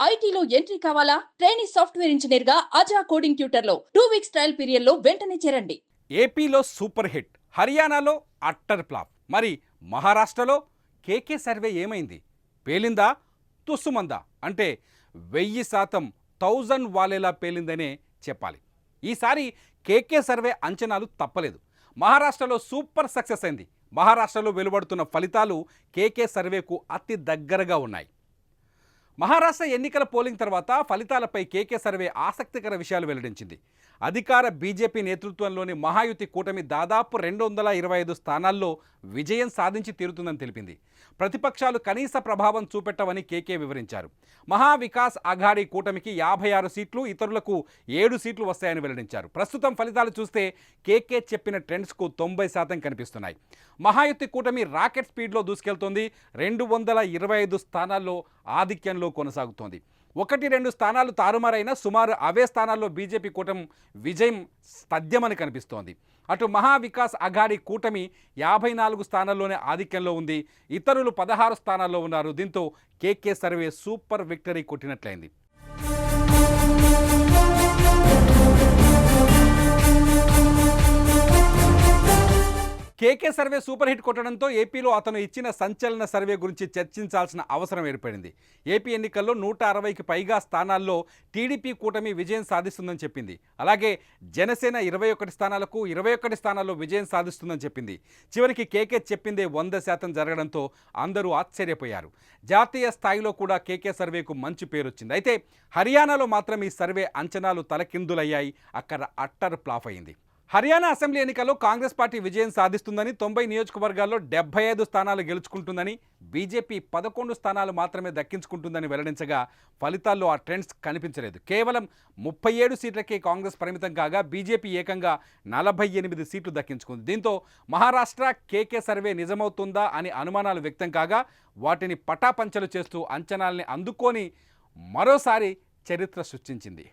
ఐటీలో ఎంట్రీ కావాలా? Trainee software engineer గా అజా కోడింగ్ ట్యూటర్ లో 2 వీక్స్ ట్రయల్ పీరియడ్ లో వెంటనే చేరండి. ఏపీలో సూపర్ హిట్, హర్యానాలో అట్టర్ ఫ్లాప్, మరి మహారాష్ట్రలో కేకే సర్వే ఏమైంది? పేలిందా తుస్సుమందా అంటే 1000% 1000 వాలేలా పేలిందనే చెప్పాలి. ఈసారి కేకే సర్వే అంచనాలు తప్పలేదు. మహారాష్ట్రలో సూపర్ సక్సెస్ అయింది. మహారాష్ట్రలో వెలువడుతున్న ఫలితాలు కేకే సర్వేకు అతి దగ్గరగా ఉన్నాయి. మహారాష్ట్ర ఎన్నికల పోలింగ్ తర్వాత ఫలితాలపై కేకే సర్వే ఆసక్తికర విషయాలు వెల్లడించింది. అధికార బీజేపీ నేతృత్వంలోని మహాయుతి కూటమి దాదాపు 225 స్థానాల్లో విజయం సాధించి తీరుతుందని తెలిపింది. ప్రతిపక్షాలు కనీస ప్రభావం చూపెట్టవని కేకే వివరించారు. మహావికాస్ అఘాడీ కూటమికి 56 సీట్లు, ఇతరులకు 7 సీట్లు వస్తాయని వెల్లడించారు. ప్రస్తుతం ఫలితాలు చూస్తే కేకే చెప్పిన ట్రెండ్స్కు 90% కనిపిస్తున్నాయి. మహాయుతి కూటమి రాకెట్ స్పీడ్లో దూసుకెళ్తోంది. 225 స్థానాల్లో ఆధిక్యంలో కొనసాగుతోంది. 1-2 స్థానాలు తారుమారైన సుమారు అవే స్థానాల్లో బీజేపీ కూటమి విజయం తథ్యమని కనిపిస్తోంది. అటు మహావికాస్ అఘాడీ కూటమి 54 స్థానాల్లోనే ఆధిక్యంలో ఉంది. ఇతరులు 16 స్థానాల్లో ఉన్నారు. దీంతో కేకే సర్వే సూపర్ విక్టరీ కొట్టినట్లయింది. కేకే సర్వే సూపర్ హిట్ కొట్టడంతో ఏపీలో అతను ఇచ్చిన సంచలన సర్వే గురించి చర్చించాల్సిన అవసరం ఏర్పడింది. ఏపీ ఎన్నికల్లో 160కి పైగా స్థానాల్లో టీడీపీ కూటమి విజయం సాధిస్తుందని చెప్పింది. అలాగే జనసేన 21 స్థానాలకు 21 స్థానాల్లో విజయం సాధిస్తుందని చెప్పింది. చివరికి కేకే చెప్పిందే 100% జరగడంతో అందరూ ఆశ్చర్యపోయారు. జాతీయ స్థాయిలో కూడా కేకే సర్వేకు మంచి పేరు వచ్చింది. అయితే హర్యానాలో మాత్రం ఈ సర్వే అంచనాలు తలకిందులయ్యాయి. అక్కడ అట్టర్ ఫ్లాప్ అయింది. హర్యానా అసెంబ్లీ ఎన్నికల్లో కాంగ్రెస్ పార్టీ విజయం సాధిస్తుందని, 90 నియోజకవర్గాల్లో 75 స్థానాలు గెలుచుకుంటుందని, బీజేపీ 11 స్థానాలు మాత్రమే దక్కించుకుంటుందని వెల్లడించగా ఫలితాల్లో ఆ ట్రెండ్స్ కనిపించలేదు. కేవలం 37 సీట్లకే కాంగ్రెస్ పరిమితం కాగా బీజేపీ ఏకంగా 48 సీట్లు దక్కించుకుంది. దీంతో మహారాష్ట్ర కేకే సర్వే నిజమవుతుందా అని అనుమానాలు వ్యక్తం కాగా వాటిని పటాపంచలు చేస్తూ అంచనాల్ని అందుకొని మరోసారి చరిత్ర సృష్టించింది.